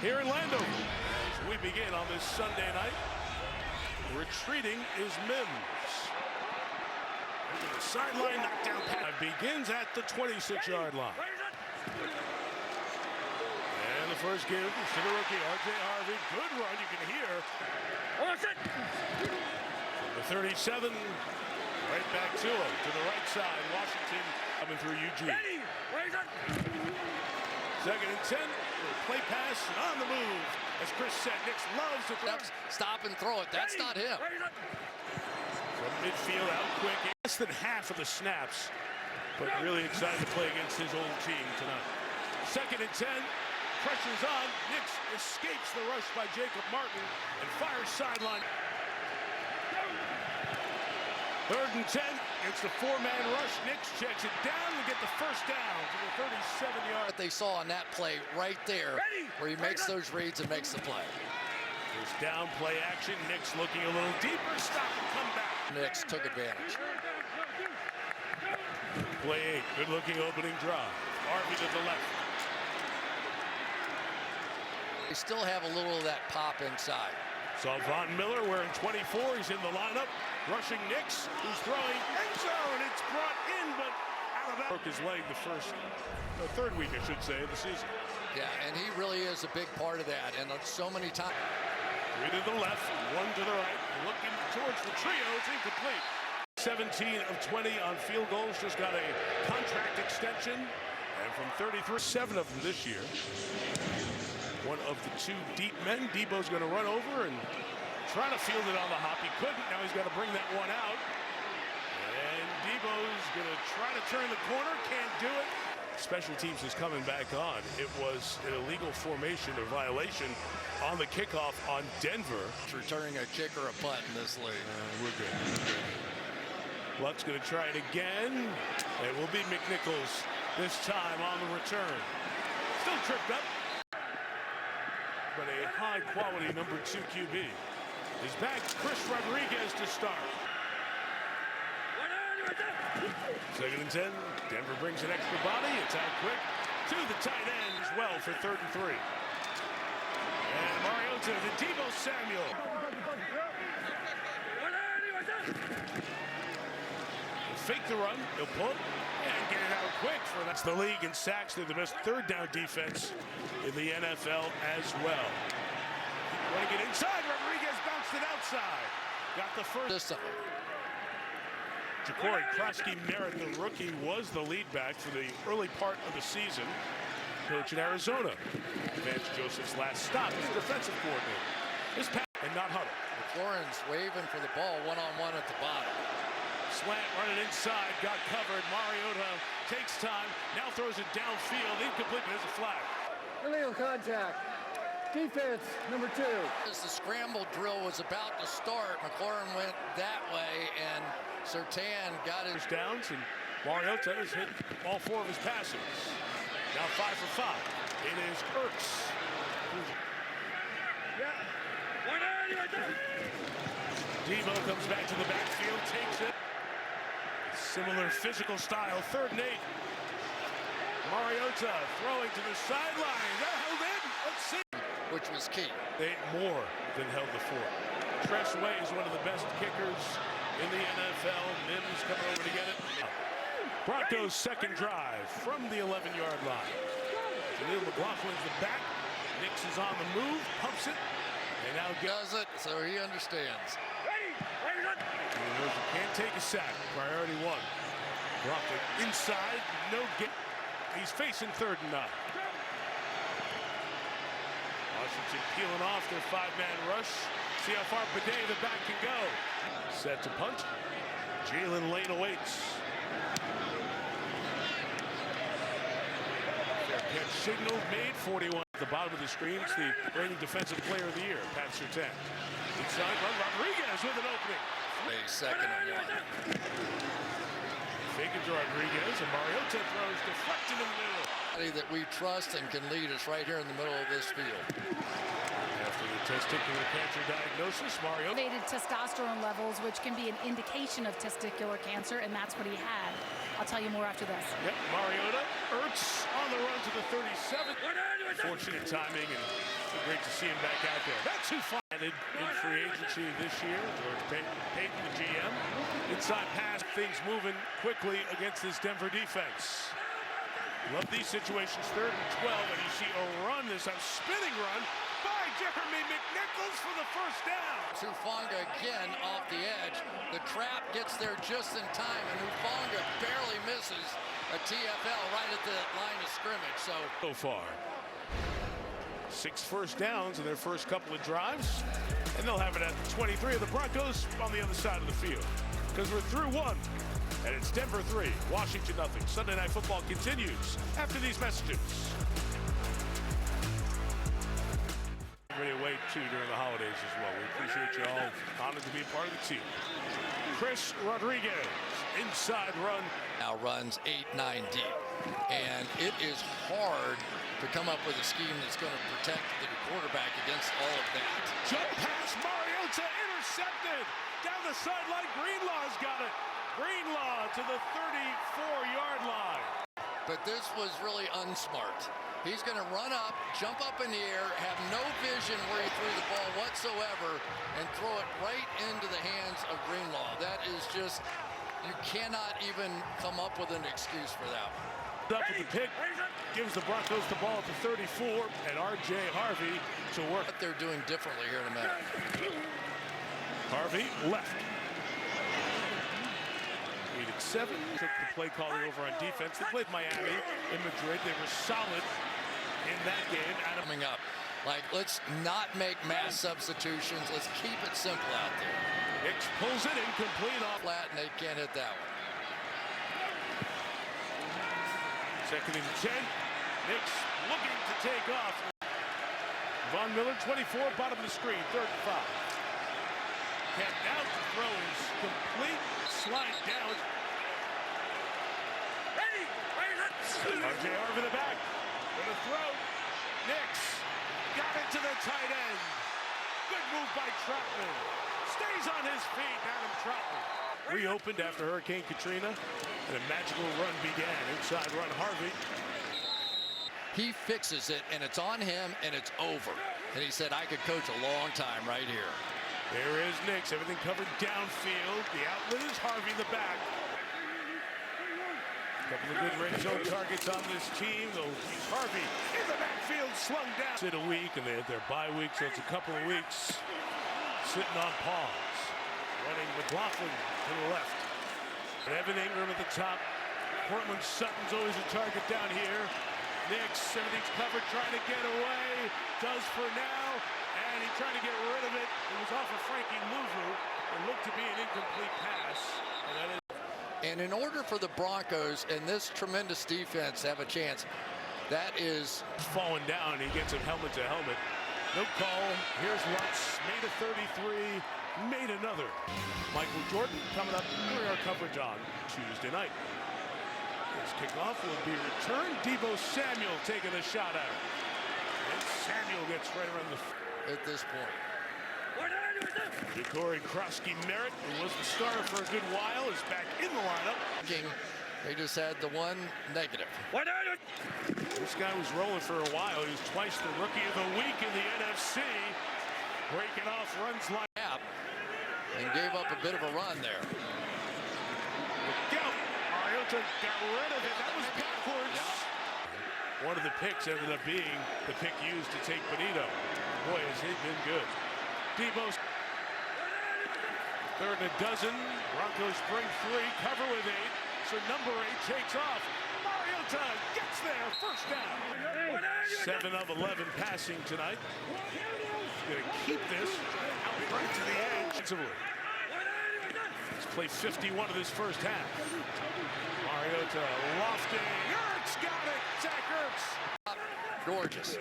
here in Landover. As we begin on this Sunday night, retreating is Mims. The sideline knockdown pass begins at the 26-yard line. And the first give is to the rookie, R.J. Harvey. Good run, you can hear. From the 37, right back to him, to the right side. Washington coming through Eugene. Second and 10, play pass on the move. As Chris said, Nix loves to throw. Stop and throw it. That's not him. From midfield, out quick. Less than half of the snaps, but really excited to play against his old team tonight. Second and 10, pressure's on. Nix escapes the rush by Jacob Martin and fires sideline. Third and 10, it's the four-man rush. Nix checks it down to get the first down to the 37-yard. What they saw on that play right there, where he makes those reads and makes the play. First down, play action. Nix looking a little deeper. Stop and come back. Nix took advantage. Play 8, good-looking opening drive. Harvey to the left. They still have a little of that pop inside. Saw Von Miller wearing 24. He's in the lineup. Rushing Nix, who's throwing end zone. It's brought in, but out of that. Broke his leg the third week, I should say, of the season. Yeah, and he really is a big part of that. And so many times. 3 to the left, 1 to the right. Looking towards the trio. It's incomplete. 17 of 20 on field goals. Just got a contract extension. And from 33, 7 of them this year. One of the 2 deep men. Debo's going to run over and try to field it on the hop. He couldn't. Now he's got to bring that one out. And Debo's going to try to turn the corner. Can't do it. Special teams is coming back on. It was an illegal formation or violation on the kickoff on Denver. It's returning a kick or a punt in this league. We're good. Luck's going to try it again. It will be McNichols this time on the return. Still tripped up. But a high-quality number 2 QB is back. Chris Rodriguez to start. Second and 10. Denver brings an extra body. It's out quick to the tight end as well for 3rd and 3. And Mariota to Debo Samuel. He'll fake the run. He'll pull it and get it out quick. That's the league in sacks. They're the best third down defense in the NFL as well. Running it inside. Rodriguez bounced it outside. Got the first. Ja'Cory Krosky-Merritt, the rookie, was the lead back for the early part of the season. Coach in Arizona. Vance Joseph's last stop as defensive coordinator. This pass and not Huddle. McLaurin's waving for the ball one-on-one at the bottom. Slant running inside, got covered. Mariota takes time, now throws it downfield. Incomplete, but there's a flag. Illegal contact. Defense, number 2. As the scramble drill was about to start, McLaurin went that way, and Surtain got his downs, and Mariota has hit all 4 of his passes. Now 5 for 5. It is Ertz. Debo comes back to the backfield, takes it. Similar physical style, 3rd and 8. Mariota throwing to the sideline. That held in. Let's see. Which was key. They more than held the fort. Tress Way is one of the best kickers in the NFL. Mims coming over to get it. Broncos' second drive from the 11-yard line. Jaleel McLaughlin's the back. Nix is on the move, pumps it, and now does it, so he understands. Can't take a sack. Priority 1. McLaughlin inside, no get. He's facing 3rd and 9. Washington peeling off their 5-man rush. See how far Bidet, the back, can go. Set to punt. Jalen Lane awaits. Fair catch signal made. 41 at the bottom of the screen. It's the reigning defensive player of the year, Pat Surtain. Inside run, Rodriguez with an opening. A 2nd and 1. Fake it to Rodriguez, and Mariota throws deflected in the middle. That we trust and can lead us right here in the middle of this field. After the testicular cancer diagnosis, Mariota elevated testosterone levels, which can be an indication of testicular cancer, and that's what he had. I'll tell you more after this. Yep, Mariota, Ertz on the run to the 37. Fortunate timing and Great to see him back out there. That's who funded in free agency this year. George Payton, the GM. Inside pass, things moving quickly against this Denver defense. Love these situations. 3rd and 12, and you see a run, this time spinning run by Jeremy McNichols for the first down. Hufanga again off the edge. The trap gets there just in time, and Hufanga barely misses a TFL right at the line of scrimmage. So far, 6 first downs in their first couple of drives, and they'll have it at 23 of the Broncos on the other side of the field, because we're through 1. And it's Denver 3, Washington 0. Sunday Night Football continues after these messages. Everybody away too during the holidays as well. We appreciate you all. Honored to be a part of the team. Chris Rodriguez, inside run. Now runs 8-9 deep. And it is hard to come up with a scheme that's going to protect the quarterback against all of that. Jump pass, Mariota intercepted. Down the sideline, Greenlaw's got it. Greenlaw to the 34-yard line. But this was really unsmart. He's going to run up, jump up in the air, have no vision where he threw the ball whatsoever, and throw it right into the hands of Greenlaw. That is just, you cannot even come up with an excuse for that one. Up with the pick, gives the Broncos the ball at the 34, and R.J. Harvey to work. What they're doing differently here in a minute. Harvey left. 8-7. Took the play calling over on defense. They played Miami in Madrid. They were solid in that game. Coming up, like, let's not make mass substitutions. Let's keep it simple out there. Hicks pulls it incomplete off. Flat, and they can't hit that one. 2nd and 10. Hicks looking to take off. Von Miller, 24, bottom of the screen. 3rd and 5. Kept out. The throw is complete. Slide down. R.J. Harvey in the back. With a throw. Nix got it to the tight end. Good move by Troutman. Stays on his feet. Adam Troutman. Reopened after Hurricane Katrina, and a magical run began. Inside run, Harvey. He fixes it, and it's on him, and it's over. And he said, I could coach a long time right here. There is Nix. Everything covered downfield. The outlet is Harvey in the back. A couple of good red zone targets on this team. They'll use Harvey in the backfield, slung down. Sit a week, and they had their bye week, so it's a couple of weeks sitting on pause. Running McLaughlin to the left. And Evan Ingram at the top. Portland Sutton's always a target down here. Nix, everything's covered, trying to get away. Does for now. And he tried to get rid of it. It was off of Frankie Louvu. It looked to be an incomplete pass. And in order for the Broncos and this tremendous defense to have a chance, that is falling down. He gets him helmet to helmet. No call. Here's Lutz. Made a 33. Made another. Michael Jordan coming up during our coverage on Tuesday night. His kickoff will be returned. Deebo Samuel taking a shot at it. And Samuel gets right around the at this point. Ja'Cory Krosky-Merritt, who was the starter for a good while, is back in the lineup. They just had the one negative. This guy was rolling for a while. He was twice the rookie of the week in the NFC. Breaking off runs like that. And gave up a bit of a run there. Mariota got rid of it. That was backwards. Yeah. One of the picks ended up being the pick used to take Benito. Boy, has he been good. Deebo. 3rd and a dozen. Broncos bring 3, cover with 8. So number 8 takes off. Mariota gets there. First down. 7 of 11 passing tonight. Going to keep this out right to the edge. He's played 51 of this first half. Mariota lofting. Ertz got it. Zach Ertz. Gorgeous.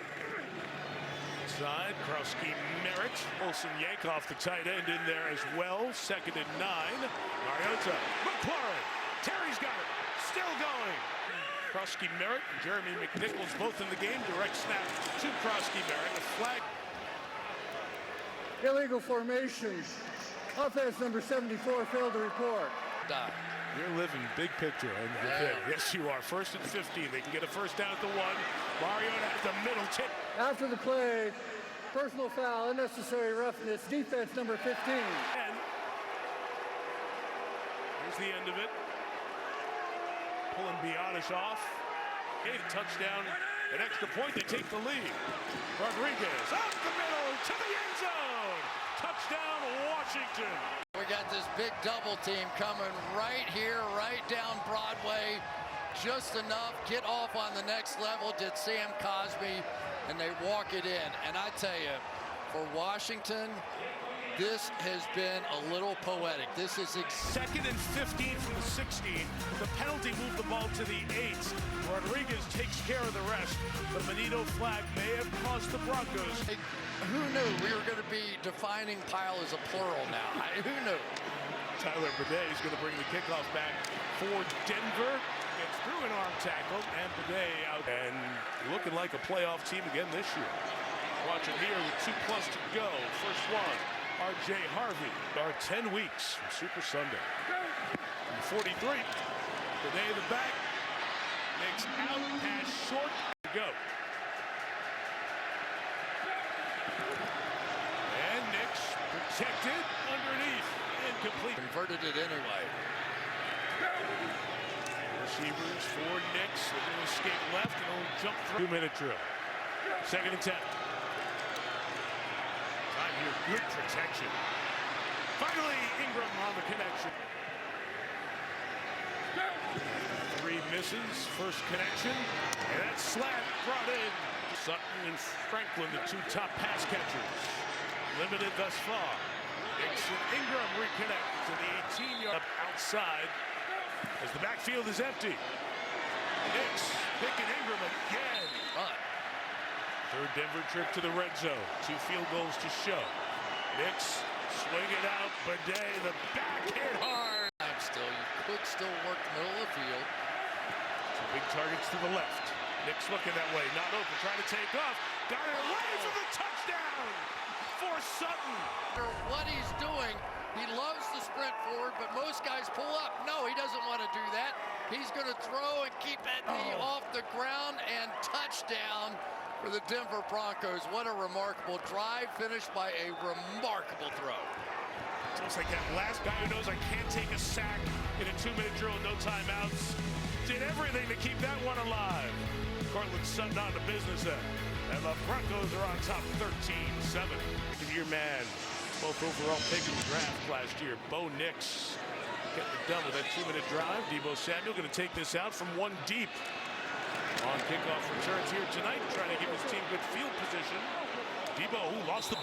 Inside, Krosky-Merritt. Olsen Yankoff, the tight end, in there as well. 2nd and 9. Mariota. McLaurin. Terry's got it. Still going. Krosky-Merritt and Jeremy McNichols both in the game. Direct snap to Krosky-Merritt. A flag. Illegal formation. Offense number 74 failed to report. You're living big picture. Yes, you are. 1st and 15. They can get a first down at the 1. Mariota at the middle tip. After the play, Personal foul, unnecessary roughness, defense number 15. And here's the end of it. Pulling Bianish off. Getting a touchdown. An extra point, they take the lead. Rodriguez up the middle to the end zone. Touchdown, Washington. We got this big double team coming right here, right down Broadway. Just enough, get off on the next level, did Sam Cosby, and they walk it in. And I tell you, for Washington, this has been a little poetic. This is second and 15 from the 16. The penalty moved the ball to the 8. Rodriguez takes care of the rest. The Benito flag may have cost the Broncos. Who knew we were going to be defining pile as a plural now? Who knew? Tyler Bidet is going to bring the kickoff back for Denver. Gets through an arm tackle, and Bidet out and looking like a playoff team again this year. Watch it here with 2+ to go. First one, R.J. Harvey. Our 10 weeks from Super Sunday. 43. Bidet in the back. Makes out, pass short, go. And Nix protected underneath. Incomplete. Converted it anyway. Receivers for Nix. They're going to escape left and will jump through. 2-minute drill. Second and 10. Time here. Good protection. Finally, Ingram on the connection. 3 misses. First connection. And that slant brought in. Sutton and Franklin, the 2 top pass catchers. Limited thus far. Nix and Ingram reconnect to the 18-yard outside. As the backfield is empty. Nix picking Ingram again. Third Denver trip to the red zone. 2 field goals to show. Nix swing it out. Bidet, the back hit hard. Still, you could still work the middle of the field. 2 big targets to the left. Nix looking that way. Not open. Trying to take off. Got it away for the touchdown for Sutton. What he's doing. He loves to sprint forward, but most guys pull up. No, he doesn't want to do that. He's going to throw and keep that knee off the ground, and touchdown for the Denver Broncos. What a remarkable drive, finished by a remarkable throw. It's almost like that last guy who knows I can't take a sack in a 2-minute drill, no timeouts. Did everything to keep that one alive. Cortland Sutton on the business end. And the Broncos are on top 13-7. Your man. Both overall pick in the draft last year. Bo Nix getting it done with that 2-minute drive. Deebo Samuel going to take this out from 1 deep. On kickoff returns here tonight, trying to give his team good field position. Deebo, lost the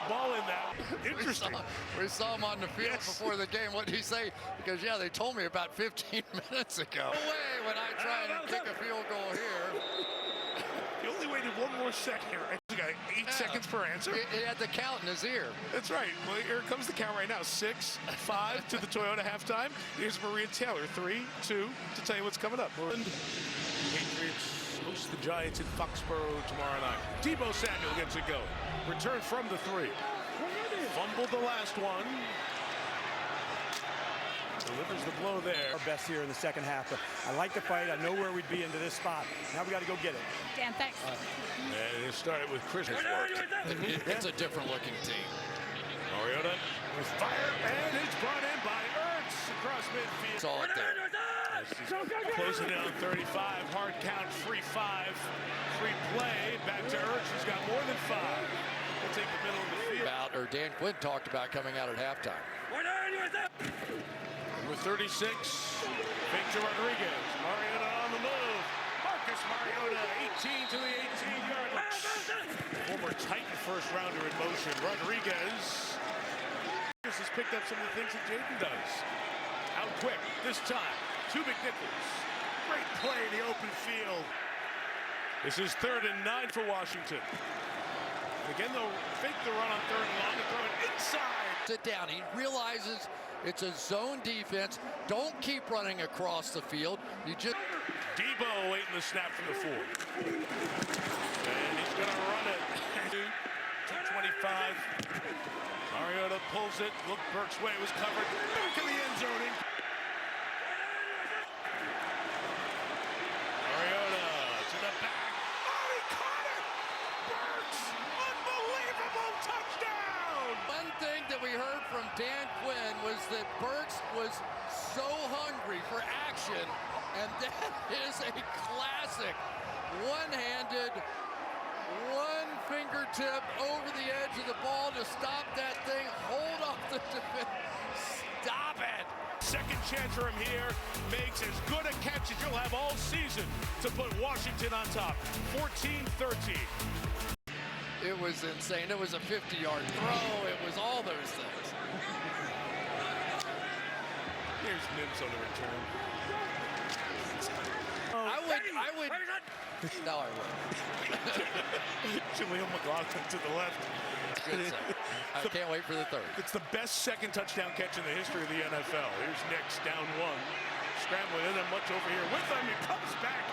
ball in that. Interesting. We saw him on the field before the game. What did he say? Because, yeah, they told me about 15 minutes ago. No way when I try and kick a field goal here. He only waited 1 more second here. He got 8 seconds per answer. He had the count in his ear. That's right. Well, here comes the count right now. 6, 5 to the Toyota halftime. Here's Maria Taylor. 3, 2 to tell you what's coming up. Patriots host the Giants in Foxborough tomorrow night. Deebo Samuel gets it going. Return from the 3. Fumbled the last one. Delivers the blow there. Our best here in the second half, but I like the fight. I know where we'd be into this spot. Now we got to go get it. Dan, thanks. And it started with Chris's work. It's a different looking team. Mariota with fire, and it's brought in by Ertz across midfield. Saw it there. Closing it on 35. Hard count, free 5. Free play. Back to Ertz. He's got more than 5. We'll take the middle of the field. Dan Quinn talked about coming out at halftime. With 36, Victor Rodriguez. Mariota on the move. Marcus Mariota, 18 to the 18-yard line. Former Titan first-rounder in motion. Rodriguez has picked up some of the things that Jaden does. Out quick this time. 2 McNichols. Great play in the open field. This is 3rd and 9 for Washington. And again, they'll fake the run on 3rd and long and throw it inside. Sit down. He realizes it's a zone defense. Don't keep running across the field. You just... Deebo waiting the snap from the 4. And he's going to run it. 225. Mariota pulls it. Look, Burke's way was covered. Back in the end zone. Mariota to the back. Oh, he caught it! Burks! Unbelievable! that Burks was so hungry for action, and that is a classic one-handed, one fingertip over the edge of the ball to stop that thing, hold off the defense. Stop it! Second chance for him here. Makes as good a catch as you'll have all season to put Washington on top. 14-13. It was insane. It was a 50-yard throw. It was all those things. Here's Mims on the return. I would. No, I would. Jaleel McLaughlin to the left. Good save. I can't wait for the third. It's the best second touchdown catch in the history of the NFL. Here's Nix down one. Scrambling, isn't much over here with him. He comes back.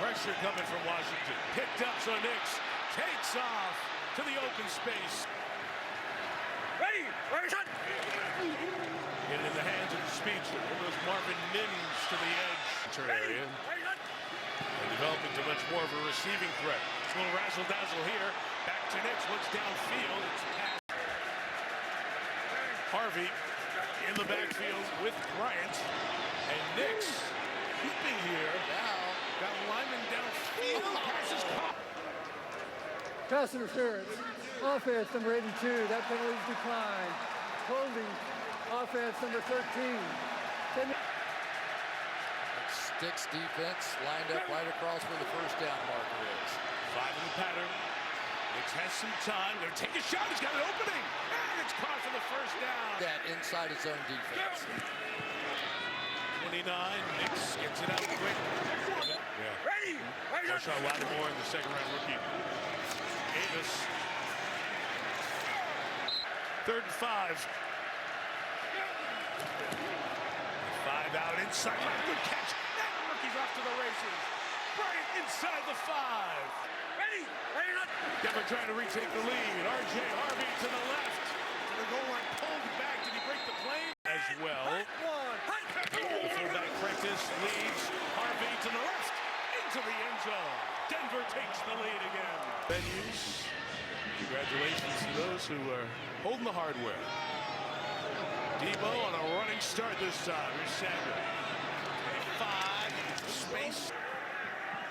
Pressure coming from Washington. Picked up, so Nix takes off to the open space. Ready? Shot. Get it in the hands of the speedster. There goes Marvin Mims to the edge area. And developing to much more of a receiving threat. It's a little razzle-dazzle here. Back to Nix. Looks downfield. It's pass. Harvey in the backfield with Bryant. And Nix keeping here. Now, got a lineman downfield. Passes caught. Pass interference. Offense number 82. That penalty is declined. Holding. Offense number 13. Sticks defense lined up right across where the first down marker is. 5 in the pattern. Nix has some time. Gonna take a shot. He's got an opening. And it's caught for the first down. That inside his own defense. 29. Nix gets it out quick. Yeah. Ready? Marshawn Lattimore in the second-round rookie. Davis. 3rd and 5. 5 out inside. Good catch. Now the rookie's off to the races. Bryant inside the 5. Ready? Denver trying to retake the lead. R.J. Harvey to the left. To the goal line. Pulled back. Did he break the plane? As well. The fullback Prentice leads. Harvey to the left. Into the end zone. Denver takes the lead again. Venues. Congratulations to those who are holding the hardware. Debo on a running start this time. Here's Samuel. 5. Space.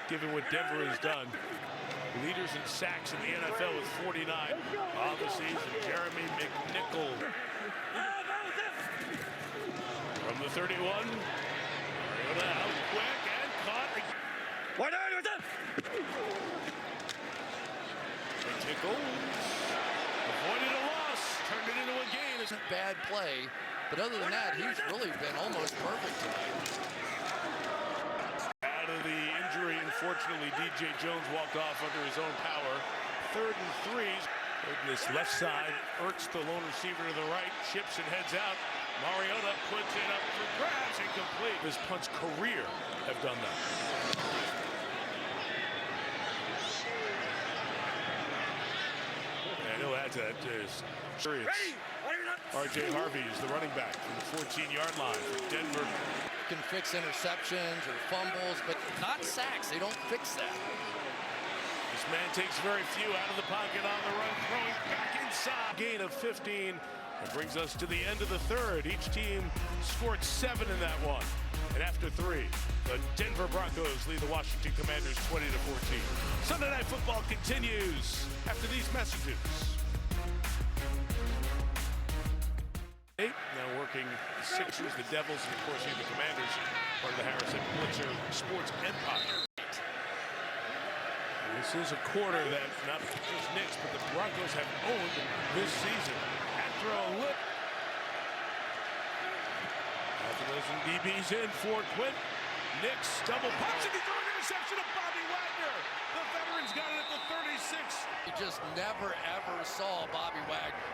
Given what Denver has done. Leaders in sacks in the NFL with 49 on the season. Jeremy McNichol. From the 31. Mariota out quick and caught. McNichols avoided a loss. Turned it into a gain. It's a Bad play, but other than that, he's really been almost perfect tonight. out of the injury. Unfortunately, DJ Jones walked off under his own power. 3rd and 3. On this left side, Ertz, the lone receiver to the right, chips and heads out. Mariota puts it up for grabs, incomplete. His punts career have done that. And he'll add to that. Serious. R.J. Harvey is the running back from the 14-yard line for Denver. Can fix interceptions or fumbles, but not sacks. They don't fix that. This man takes very few out of the pocket on the run, throwing back inside. Gain of 15. That brings us to the end of the third. Each team scored 7 in that one. And after 3, the Denver Broncos lead the Washington Commanders 20-14. Sunday Night Football continues after these messages. Now working the Sixers, the Devils, and of course here the Commanders, part of the Harrison Blitzer Sports Empire. This is a quarter that not just Knicks, but the Broncos have owned this season. After a look, half a dozen DBs in for Quinn. Knicks double pops and he threw an interception of Bobby Wagner. The veterans got it at the 36. You just never, ever saw Bobby Wagner.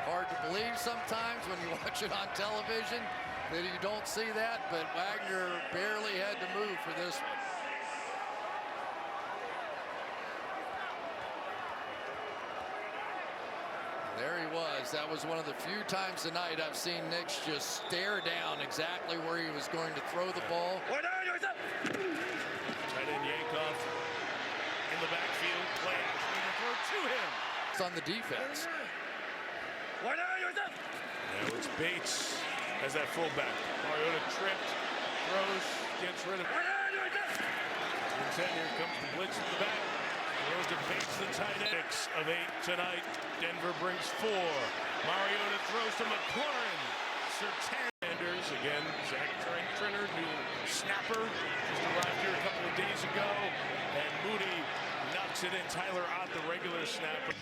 Hard to believe sometimes when you watch it on television that you don't see that, but Wagner barely had to move for this one. There he was. That was one of the few times tonight I've seen Knicks just stare down exactly where he was going to throw the ball. Tight end Yankoff in the backfield. Play action and throw to him. It's on the defense. Now it's Bates as that fullback. Mariota tripped, throws, gets rid of it. Here comes the blitz in the back. Throws to Bates, the tight end. 6 of 8 tonight. Denver brings 4. Mariota throws to McLaurin. Sertanders again. Zach Trenner, new snapper, just arrived here a couple of days ago. And Moody knocks it in. Tyler Ott, the regular snapper.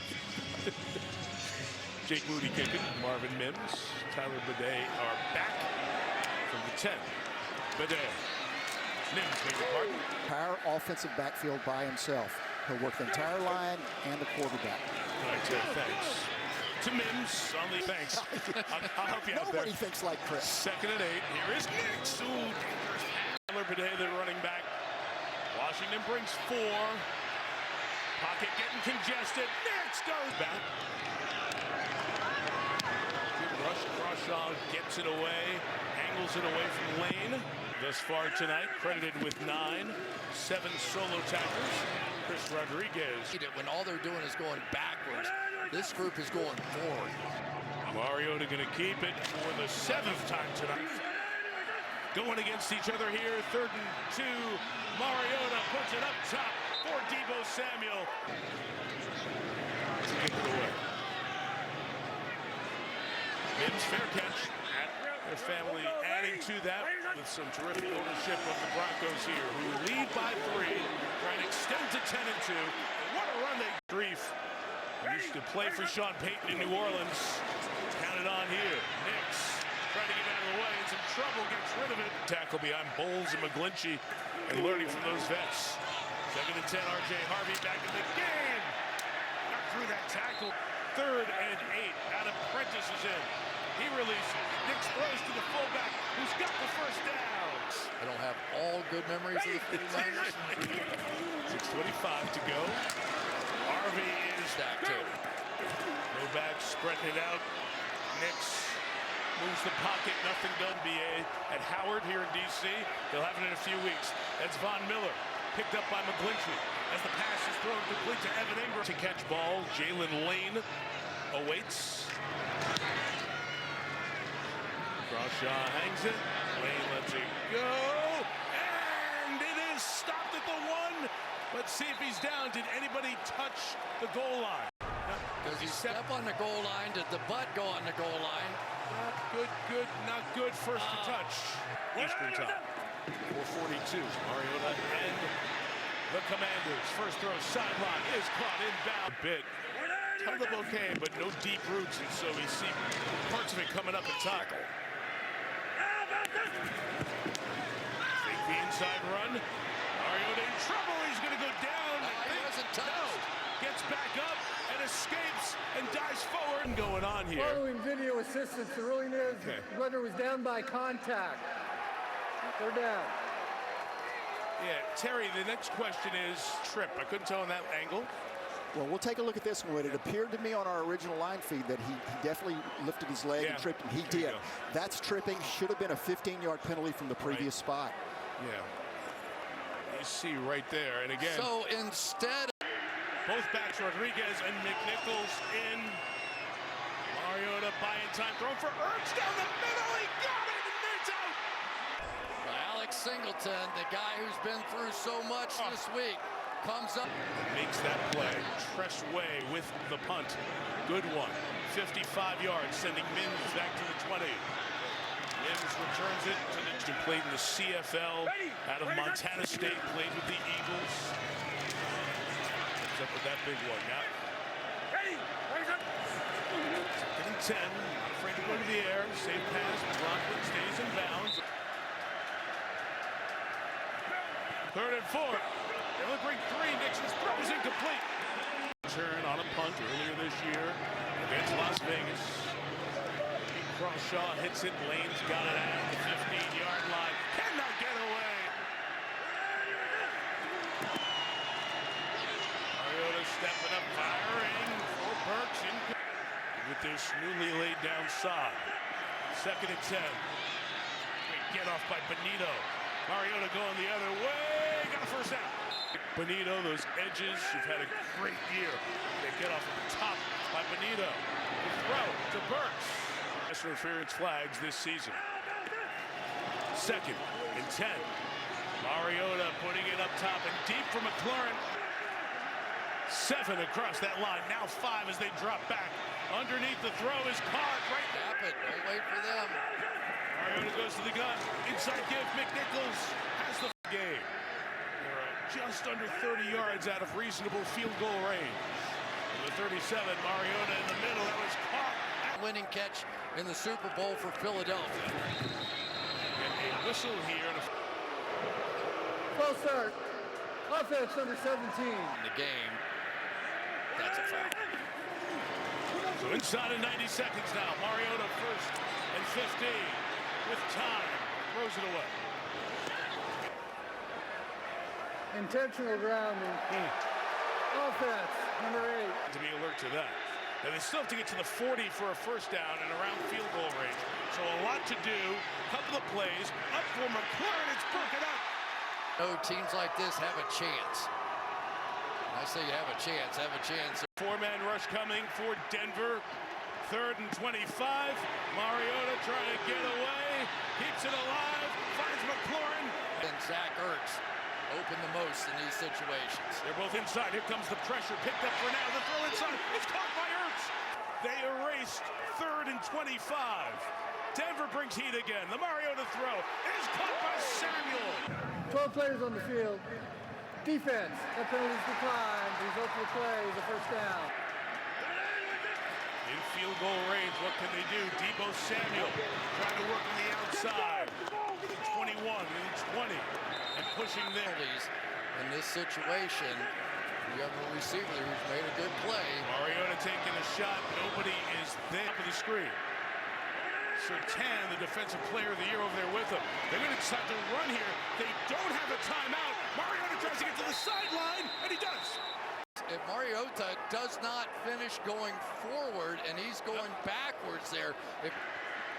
Jake Moody kicking. Marvin Mims, Tyler Bidet are back from the 10. Bidet. Mims, beg your pardon. Power offensive backfield by himself. He'll work the entire line and the quarterback. All right, Ted, thanks. To Mims on the thanks. I'll help you out there. Nobody thinks like Chris. 2nd and 8. Here is Nix. Ooh, dangerous pass. Tyler Bidet, the running back. Washington brings 4. Pocket getting congested. Nix goes back. Good rush. Crawshaw gets it away. Angles it away from Lane. Thus far tonight, credited with 9. 7 solo tackles. Chris Rodriguez. When all they're doing is going backwards, this group is going forward. Mariota going to keep it for the 7th time tonight. Going against each other here. 3rd and 2. Mariota puts it up top for Deebo Samuel. To give it away. Mims, fair catch. Their family adding to that with some terrific ownership of the Broncos here, who lead by 3, trying to extend to 10 and 2. And what a run they grief. They used to play for Sean Payton in New Orleans. Counted on here. Nix trying to get out of the way. In some trouble, gets rid of it. Tackle behind Bowles and McGlinchey, and learning from those vets. 2nd and 10. R.J. Harvey back in the game. Got through that tackle. 3rd and 8. Adam Prentice is in. He releases. Nix throws to the fullback, who's got the first down. I don't have all good memories of the 49ers. 6:25 to go. Harvey is Stack too. no back, spreading it out. Nix moves the pocket. Nothing done. BA at Howard here in D.C. They'll have it in a few weeks. That's Von Miller, picked up by McGlinchey. As the pass is thrown complete to Evan Ingram. To catch ball, Jalen Lane awaits. Crawshaw hangs it. Lane lets it go. And it is stopped at the 1. Let's see if he's down. Did anybody touch the goal line? Does he step on the goal line? Did the butt go on the goal line? Not good. First to touch. Eastern time. 4:42. Mariota and the Commanders. First throw sideline is caught inbound. Bit. Ton of the bouquet, but no deep roots, and so we see parts of it coming up at tackle. Fake the inside run. Mariota in trouble. He's going to go down. He wasn't touched. No. Gets back up and escapes and dives forward. Going on here. Following video assistance, the ruling is the runner was down by contact. They're down. Yeah, Terry, the next question is trip. I couldn't tell in that angle. Well, we'll take a look at this one. It appeared to me on our original line feed that he definitely lifted his leg and tripped, and he did. That's tripping. Should have been a 15-yard penalty from the previous spot. Yeah. You see right there. And again. So instead. Both backs, Rodriguez and McNichols in. Mariota buying time. Throw for Ertz down the middle. He got it, and it's out. Alex Singleton, the guy who's been through so much this week, comes up. Makes that play. Tressway with the punt. Good one. 55 yards, sending Mims back to the 20. Mims returns it to the played in the CFL out of Montana State, played with the Eagles. Comes up with that big one. Now, 2nd and 10. Not afraid to go to the air. Safe pass. McLaughlin stays in bounds. 3rd and 4. They're looking 3. Nixon's throws incomplete. Turn on a punt earlier this year against Las Vegas. Crawshaw hits it. Lane's got it at the 15-yard line. Cannot get away. Mariota stepping up, firing for Burks. With this newly laid down side. 2nd and 10. Great get off by Benito. Mariota going the other way. Got a first down. Benito, those edges, you've had a great year. They get off the top by Benito. The throw to Burks. Pass interference flags this season. 2nd and 10. Mariota putting it up top and deep for McLaurin. 7 across that line. Now 5 as they drop back. Underneath the throw is caught. Right. Tap it. Don't wait for them. Mariota goes to the gun. Inside give. McNichols has the game. Just under 30 yards out of reasonable field goal range. The 37, Mariota in the middle. That was caught. Winning catch in the Super Bowl for Philadelphia. And a whistle here. And False start. Offense number 17. In the game, that's a foul. so inside of 90 seconds now. Mariota 1st and 15 with time. Throws it away. Intentional grounding. Offense number 8. To be alert to that. And they still have to get to the 40 for a first down and around field goal range. So a lot to do. Couple of plays. Up for McLaurin. It's broken up. No teams like this have a chance. I say you have a chance. Have a chance. 4-man rush coming for Denver. 3rd and 25. Mariota trying to get away. Keeps it alive. Finds McLaurin. And Zach Ertz open the most in these situations. They're both inside. Here comes the pressure. Picked up for now. The throw inside. It's caught by Ertz. They erased 3rd and 25. Denver brings heat again. The Mariota throw is caught by Samuel. 12 players on the field. Defense. That penalty's declined. The result of the play is a first down. In field goal range, what can they do? Deebo Samuel trying to work on the outside. 21 and 20. And pushing there. In this situation, you have a receiver who's made a good play. Mariota taking a shot. Nobody is there for the screen. Sertan, the defensive player of the year over there with him. They're going to decide to run here. They don't have a timeout. Mariota tries to get to the sideline, and he does. If Mariota does not finish going forward and he's going backwards there.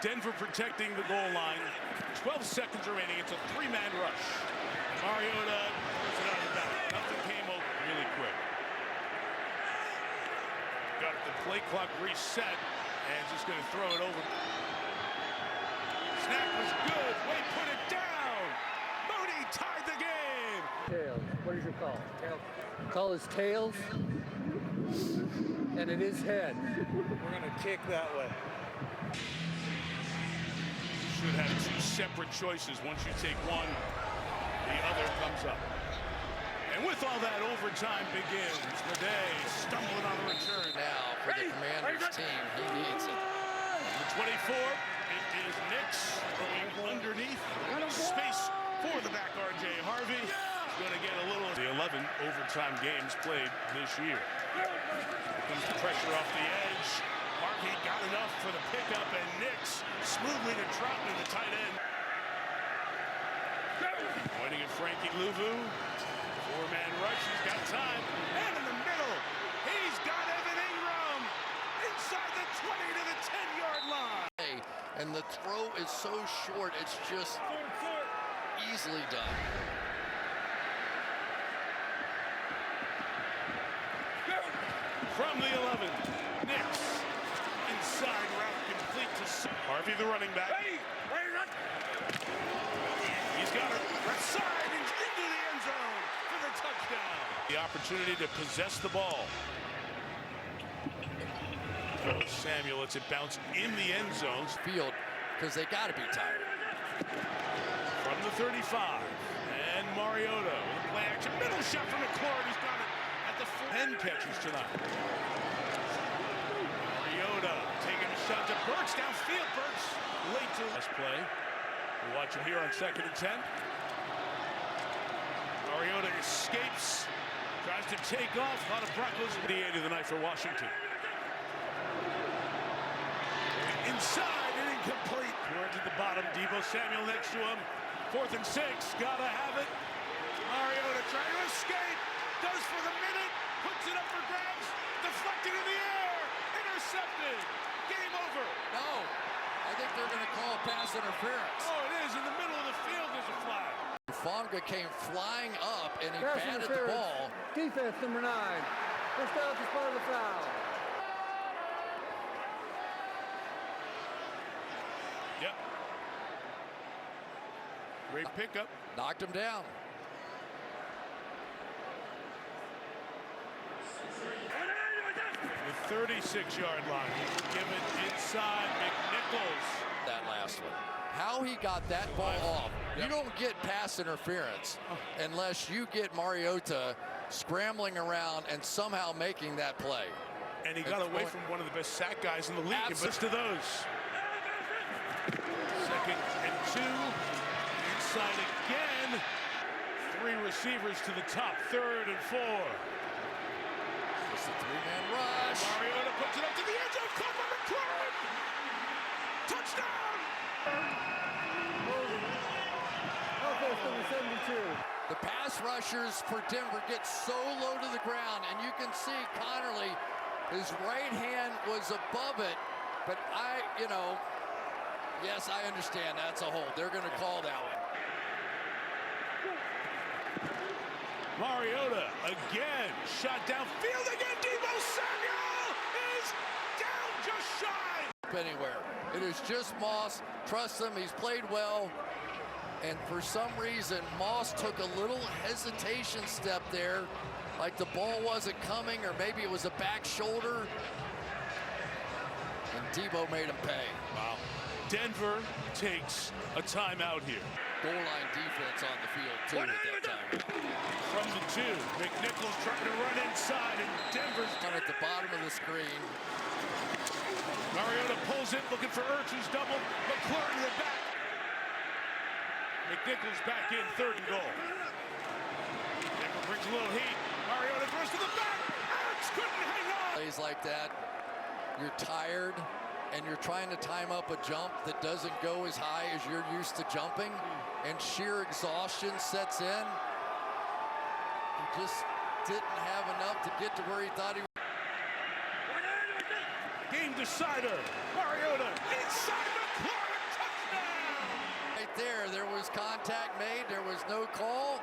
Denver protecting the goal line. 12 seconds remaining. It's a 3-man rush. Mariota throws it out of the back. Nothing came open really quick. Got the play clock reset, and just going to throw it over. Snap was good. Wade put it down. Mooney tied the game. Tails. What is your call? Tails. Call is tails. And it is head. We're going to kick that way. Should have 2 separate choices. Once you take one, the other comes up. And with all that, overtime begins. Day stumbling on the return. Now for the Commanders team, he needs it. The 24, it is Nix going underneath. Space for the back, R.J. Harvey. He's going to get a little. The 11 overtime games played this year. Here comes the pressure off the edge. Harvey got enough for the pickup, and Nix smoothly to Troutman, the tight end. Pointing at Frankie Louvu. 4-man rush. He's got time. And in the middle, he's got Evan Ingram inside the 20 to the 10-yard line. And the throw is so short, it's just easily done. From the 11, Nix. Inside route complete to Harvey, the running back. He's got it left side and into the end zone for the touchdown. The opportunity to possess the ball. Samuel lets it bounce in the end zone. Field, because they got to be tired. From the 35, and Mariota with a play action. Middle shot from McLaurin. He's got it at the 10 catches tonight. Mariota taking a shot to Burks downfield. Burks late to last play. We'll watch it here on 2nd and 10. Mariota escapes, tries to take off. A lot of Broncos. The 8 of the night for Washington. Inside and incomplete. Towards at the bottom. Deebo Samuel next to him. 4th and 6. Gotta have it. Mariota trying to escape. Does for the minute. Puts it up for grabs. Deflected in the air. Intercepted. Game over. No. I think they're going to call pass interference. Oh, it is. In the middle of the field, there's a flag. Hufanga came flying up and he Pass batted the interference. ball. Defense number 9. First down is part of the foul. Yep. Great pickup. Knocked him down. The 36-yard line. Give it inside McNichols. That last one. How he got that ball off. You don't get pass interference unless you get Mariota scrambling around and somehow making that play. And he got away from one of the best sack guys in the league. Absolutely. And to those. 2nd and 2. Inside again. 3 receivers to the top. 3rd and 4. It's a 3-man rush. Mariota puts it up to the edge of caught by McLaurin. Touchdown! Offense number 72. The pass rushers for Denver get so low to the ground, and you can see Connerly, his right hand was above it, but yes, I understand that's a hold. They're going to call that one. Mariota again, shot downfield again. Deebo Samuel is down just shy. Anywhere. It is just Moss. Trust him. He's played well. And for some reason, Moss took a little hesitation step there, like the ball wasn't coming, or maybe it was a back shoulder. And Deebo made him pay. Wow. Denver takes a timeout here. Goal line defense on the field, too, at that time. From the 2, McNichols trying to run inside, and Denver's Down at the bottom of the screen. Mariota pulls it, looking for Ertz, who's doubled. McLaurin in the back. McNichols back in, 3rd and goal. Denver brings a little heat. Mariota throws to the back. Ertz couldn't hang on. Plays like that, you're tired, and you're trying to time up a jump that doesn't go as high as you're used to jumping, and sheer exhaustion sets in. He just didn't have enough to get to where he thought he was. Game decider. Mariota inside McLaurin. Touchdown. Right there was contact made. There was no call.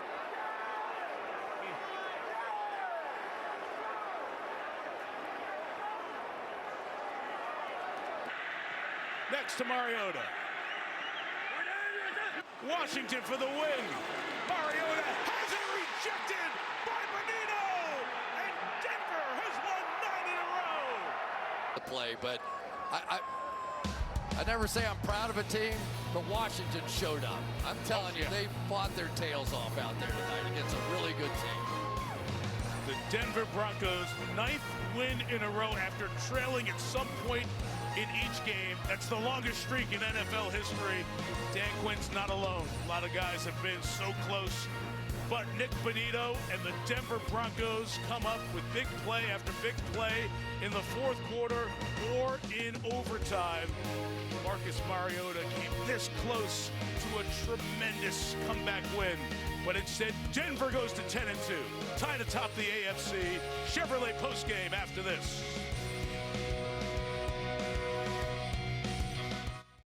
Next to Mariota. Washington for the win. Mariota has it rejected by Benito. And Denver has won 9 in a row. The play, but I never say I'm proud of a team, but Washington showed up. I'm telling you, they fought their tails off out there tonight against a really good team. The Denver Broncos' 9th win in a row after trailing at some point in each game. That's the longest streak in NFL history. Dan Quinn's not alone. A lot of guys have been so close. But Nick Benito and the Denver Broncos come up with big play after big play in the 4th quarter or in overtime. Marcus Mariota came this close to a tremendous comeback win. But instead, Denver goes to 10-2, tied atop the AFC. Chevrolet postgame after this.